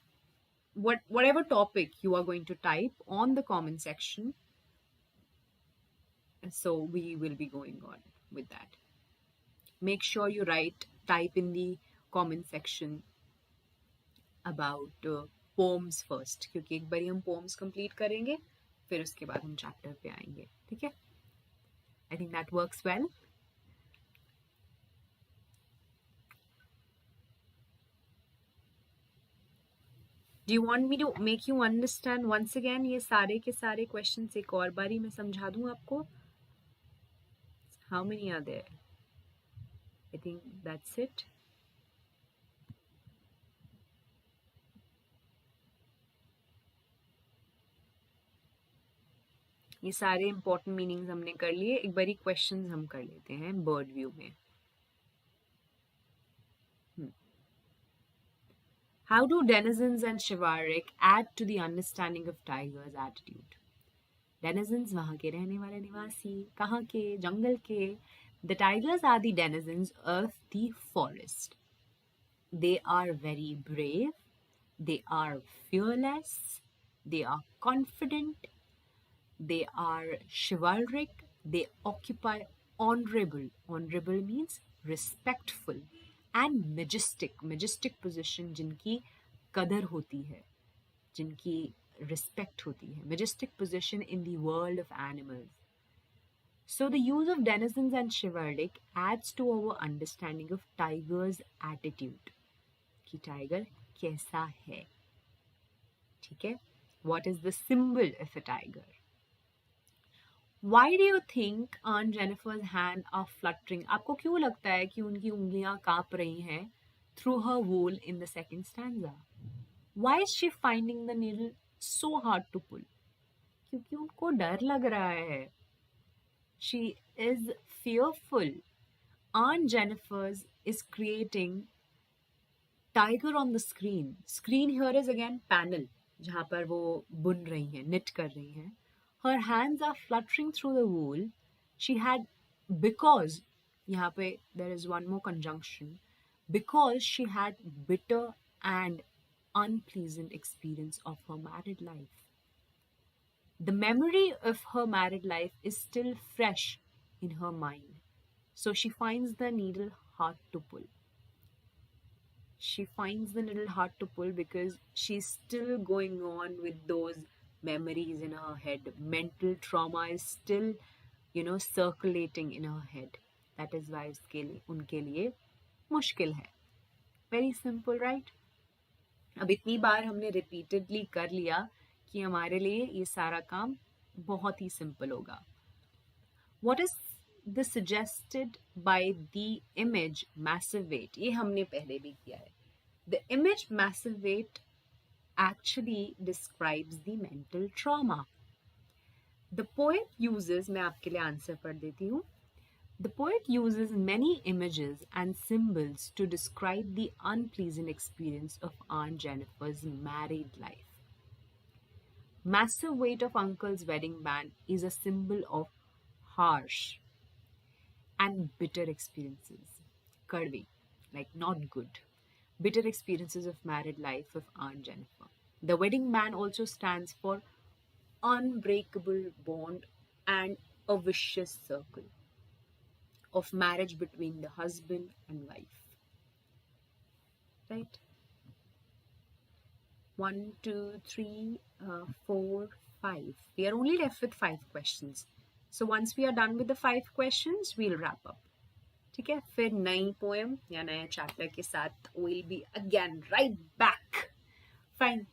whatever topic you are going to type on the comment section, so we will be going on with that. Make sure you type in the comment section about poems first, क्योंकि एक बारी हम poems complete करेंगे फिर उसके बाद हम chapter पे आएंगे, ठीक है? I think that works well. Do you want me to make you understand once again ये सारे के सारे questions एक और बारी मैं समझा दूँ आपको? How many are there? I think that's it. ये सारे important meanings हमने कर लिए. एक बारी questions हम कर लेते हैं bird view में. How do denizens and chivalric add to the understanding of tiger's attitude? Denizens वहाँ के रहने वाले निवासी, कहाँ के? जंगल के. The tigers are the denizens of the forest. They are very brave. They are fearless. They are confident. They are chivalric. They occupy honorable. Honorable means respectful. And majestic. Majestic position जिनकी कदर होती है, जिनकी respect होती है. Majestic position in the world of animals. So the use of denizens and chivalric adds to our understanding of tiger's attitude. कि tiger कैसा है, ठीक है? What is the symbol of a tiger? Why do you think Aunt Jennifer's hands are fluttering? आपको क्यों लगता है कि उनकी उंगलियां कांप रही हैं through her wool in the second stanza? Why is she finding the needle so hard to pull? क्योंकि उनको डर लग रहा है. She is fearful. Aunt Jennifer's is creating tiger on the screen, screen here is again panel जहाँ पर वो बुन रही हैं, निट कर रही हैं. हर hands are fluttering through the wool. She had, because, यहाँ पे there is one more conjunction, because she had bitter and unpleasant experience of her married life. The memory of her married life is still fresh in her mind, so she finds the needle hard to pull. She finds the needle hard to pull because she's still going on with those memories in her head. Mental trauma is still, circulating in her head. That is why उनके लिए मुश्किल है. Very simple, right? अब इतनी बार हमने repeatedly कर लिया कि हमारे लिए ये सारा काम बहुत ही सिंपल होगा. What is the suggested by the image massive weight? ये हमने पहले भी किया है. The image massive weight actually describes the mental trauma. The poet uses, मैं आपके लिए आंसर पढ़ देती हूँ. The poet uses many images and symbols to describe the unpleasant experience of Aunt Jennifer's married life. Massive weight of uncle's wedding band is a symbol of harsh and bitter experiences. Kadvi, like not good. Bitter experiences of married life of Aunt Jennifer. The wedding band also stands for unbreakable bond and a vicious circle of marriage between the husband and wife. Right? 1, 2, 3, 4, 5. We are only left with 5 questions. So once we are done with the 5 questions, we'll wrap up. ठीक है, फिर नई poem या नया chapter के साथ we'll be again right back. Fine.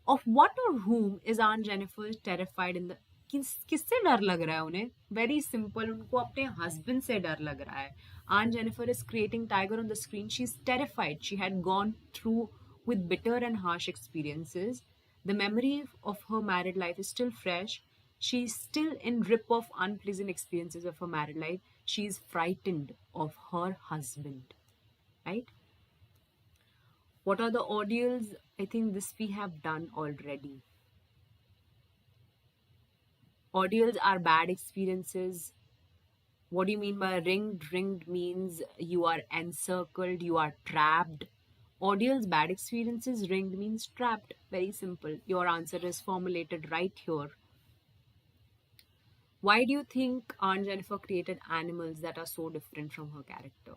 Of what or whom is Aunt Jennifer terrified in the... किससे डर लग रहा है उन्हें? Very simple. उनको अपने husband से डर लग रहा है. Aunt Jennifer is creating tiger on the screen. She's terrified. She had gone through with bitter and harsh experiences. The memory of her married life is still fresh. She's still in grip of unpleasant experiences of her married life. She's frightened of her husband. Right? What are the ordeals? I think this we have done already. Ordeals are bad experiences. What do you mean by ringed? Ringed means you are encircled, you are trapped. Ordeals, bad experiences. Ringed means trapped. Very simple. Your answer is formulated right here. Why do you think Aunt Jennifer created animals that are so different from her character?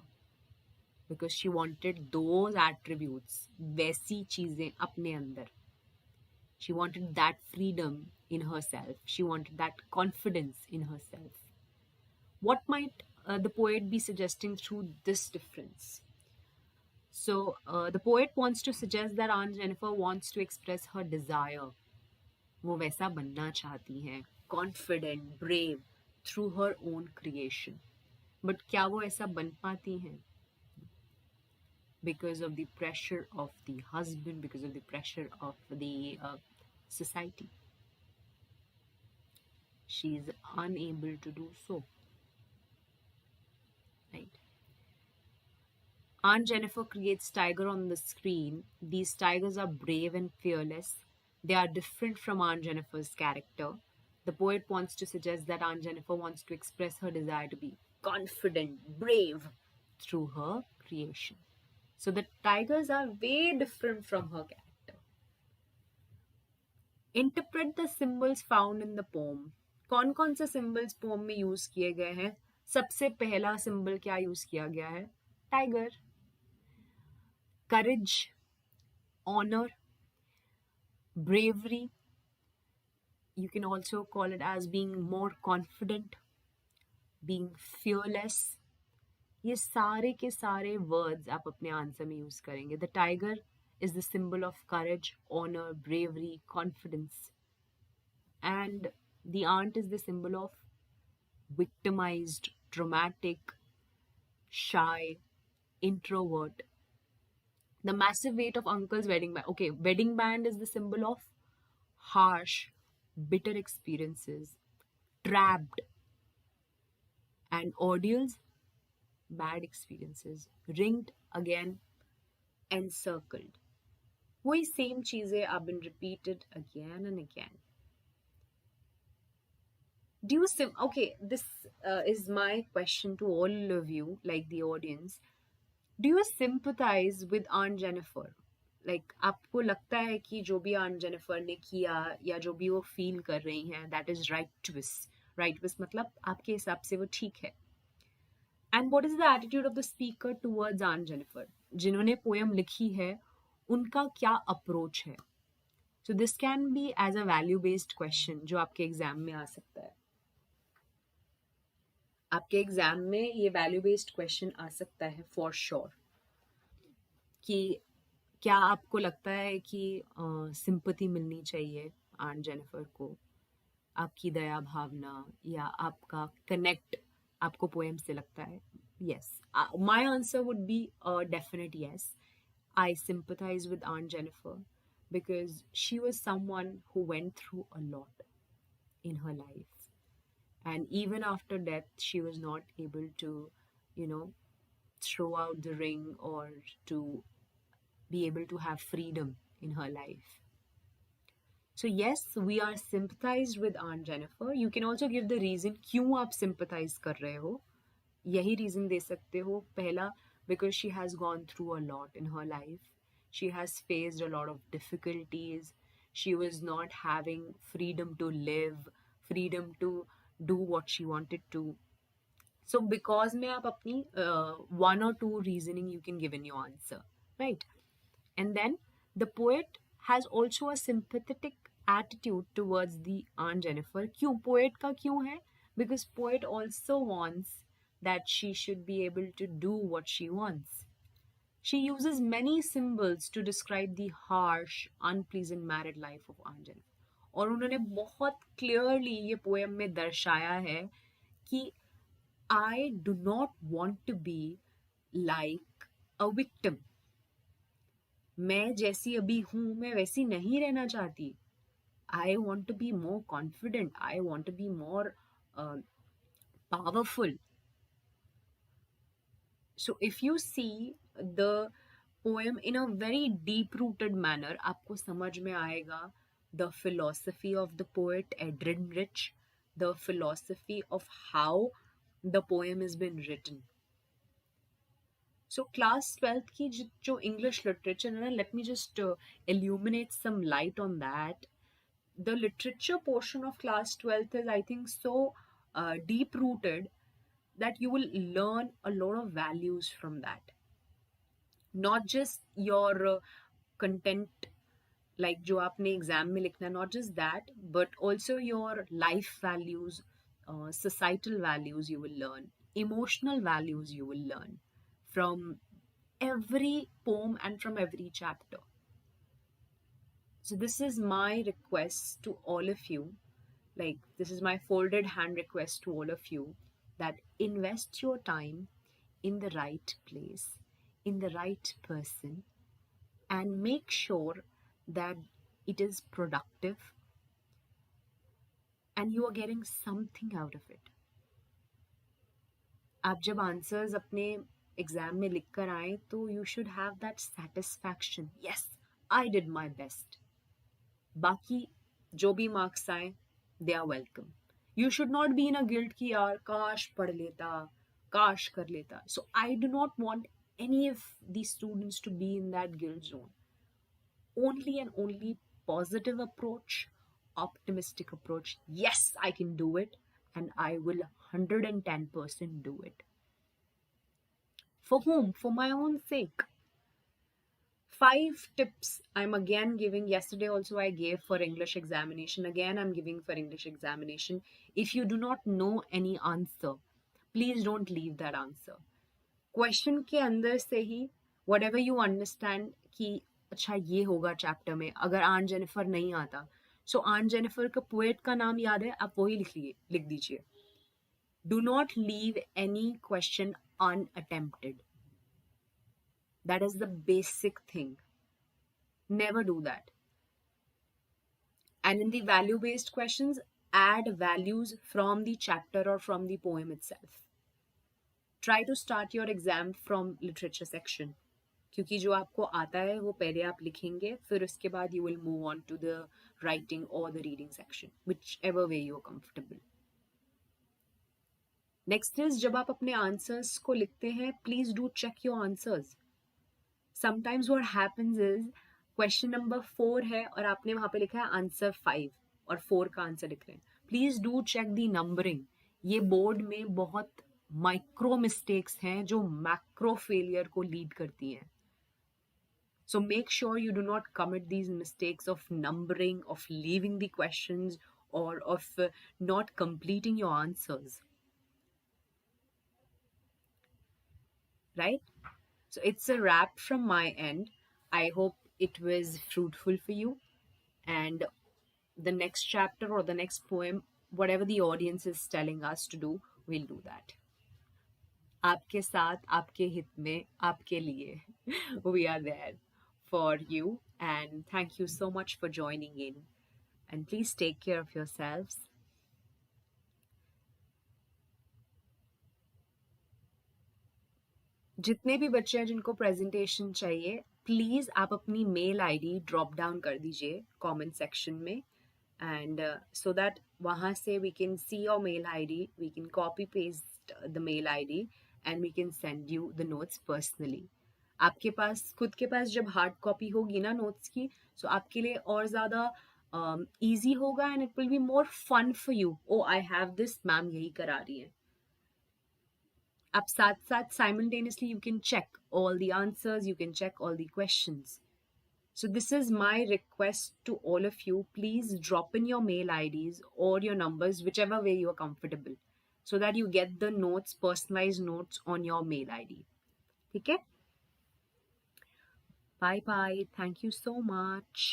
Because she wanted those attributes, वैसी चीजें अपने अंदर. She wanted that freedom in herself. She wanted that confidence in herself. What might the poet be suggesting through this difference? So the poet wants to suggest that Aunt Jennifer wants to express her desire. वो वैसा बनना चाहती हैं, confident, brave, through her own creation. But क्या वो ऐसा बन पाती हैं? Because of the pressure of the husband, because of the pressure of the society. She is unable to do so. Right? Aunt Jennifer creates tiger on the screen. These tigers are brave and fearless. They are different from Aunt Jennifer's character. The poet wants to suggest that Aunt Jennifer wants to express her desire to be confident, brave through her creation. So the tigers are way different from her character. Interpret the symbols found in the poem. कौन-कौन से symbols poem में use किए गए हैं? सबसे पहला symbol क्या use किया गया है? Tiger. Courage, honor, bravery. You can also call it as being more confident, being fearless. ये सारे के सारे words आप अपने आंसर में यूज करेंगे. The tiger is the symbol of courage, honor, bravery, confidence. And the aunt is the symbol of victimized, dramatic, shy, introvert. The massive weight of uncle's wedding band. Okay, wedding band is the symbol of harsh, bitter experiences, trapped, and ordeals, bad experiences. Ringed, again, encircled. वही same चीजें have been repeated again and again. Do you okay, this is my question to all of you, like the audience. Do you sympathize with Aunt Jennifer? Like आपको लगता है कि जो भी Aunt Jennifer ने किया या जो भी वो फील कर रही हैं, that is right twist. Right twist मतलब आपके हिसाब से वो ठीक है. And what is the attitude of the speaker towards Aunt Jennifer? जिन्होंने पोएम लिखी है, उनका क्या अप्रोच है? So this can be as a value based question जो आपके एग्जाम में आ सकता है. आपके एग्जाम में ये वैल्यू बेस्ड क्वेश्चन आ सकता है फॉर श्योर कि क्या आपको लगता है कि सिंपैथी मिलनी चाहिए आंट जेनिफर को, आपकी दया भावना या आपका कनेक्ट आपको पोएम से लगता है? Yes, my answer would be a definite yes. I sympathize with Aunt Jennifer because she was someone who went through a lot in her life. And even after death, she was not able to, you know, throw out the ring or to be able to have freedom in her life. So yes, we are sympathized with Aunt Jennifer. You can also give the reason क्यों आप sympathize कर रहे हो. यही reason दे सकते हो. पहला, because she has gone through a lot in her life. She has faced a lot of difficulties. She was not having freedom to live, freedom to do what she wanted to. So because में आप अपनी one or two reasoning you can give in your answer, right? And then the poet has also a sympathetic attitude towards the Aunt Jennifer. क्यों poet का क्यों है? Because poet also wants that she should be able to do what she wants. She uses many symbols to describe the harsh, unpleasant married life of Aunt Jennifer. और उन्होंने बहुत clearly ये poem में दर्शाया है कि I do not want to be like a victim. मैं जैसी अभी हूं मैं वैसी नहीं रहना चाहती. I want to be more confident. I want to be more powerful. So if you see the poem in a very deep rooted manner, आपको समझ में आएगा the philosophy of the poet Adrienne Rich, the philosophy of how the poem has been written. So class 12th की जो English literature है, let me just illuminate some light on that. The literature portion of class 12th is, I think, so deep rooted that you will learn a lot of values from that. Not just your content, like जो आपने exam में लिखना, not just that, but also your life values, societal values you will learn, emotional values you will learn from every poem and from every chapter. So this is my request to all of you, like this is my folded hand request to all of you, that invest your time in the right place, in the right person, and make sure that it is productive and you are getting something out of it. आप जब answers अपने exam में लिख कर आए तो you should have that satisfaction, yes I did my best. बाकी जो भी मार्क्स आए they are welcome. You should not be in a guilt कि यार काश पढ़ लेता, काश कर लेता. So I do not want any of these students to be in that guilt zone. Only and only positive approach, optimistic approach. Yes, I can do it, and I will 110% do it. For whom? For my own sake. 5 tips I'm again giving. Yesterday also I gave for English examination. Again I'm giving for English examination. If you do not know any answer, please don't leave that answer. Question के अंदर से ही whatever you understand कि अच्छा ये होगा chapter में, अगर aunt Jennifer नहीं आता, सो आंट जेनिफर का पोएट का नाम याद है, आप वही लिख दीजिए. Do not leave any question unattempted. That is the basic thing. Never do that. And in the value based questions, add values from the chapter or from the poem itself. Try to start your exam from literature section. क्योंकि जो आपको आता है वो पहले आप लिखेंगे, फिर उसके बाद you will move on to the writing और the reading section, whichever way you are comfortable. Next is, जब आप अपने आंसर्स को लिखते हैं, please do check your answers. Sometimes what happens is, question number 4 है और आपने वहां पे लिखा है आंसर 5 और 4 का आंसर लिख रहे हैं। Please do check the numbering. ये बोर्ड में बहुत माइक्रो मिस्टेक्स हैं जो मैक्रो फेलियर को लीड करती हैं। So make sure you do not commit these mistakes of numbering, of leaving the questions, or of not completing your answers. Right? So it's a wrap from my end. I hope it was fruitful for you. And the next chapter or the next poem, whatever the audience is telling us to do, we'll do that. आपके साथ, आपके हित में, आपके लिए. We are there for you. And thank you so much for joining in. And please take care of yourselves. जितने भी बच्चे हैं जिनको प्रेजेंटेशन चाहिए, प्लीज़ आप अपनी मेल आईडी ड्रॉप डाउन कर दीजिए कमेंट सेक्शन में, एंड सो दैट वहाँ से we can see your mail ID, we can copy paste the mail ID and we can send you the notes personally. आपके पास खुद के पास जब हार्ड कॉपी होगी ना नोट्स की, सो आपके लिए और ज़्यादा ईजी होगा and it will be more fun for you. Oh I have this, ma'am यही करा रही है। आप साथ साथ simultaneously you can check all the answers, you can check all the questions. So this is my request to all of you. Please drop in your mail IDs or your numbers, whichever way you are comfortable, so that you get the notes, personalized notes on your mail ID. Okay? Bye bye. Thank you so much.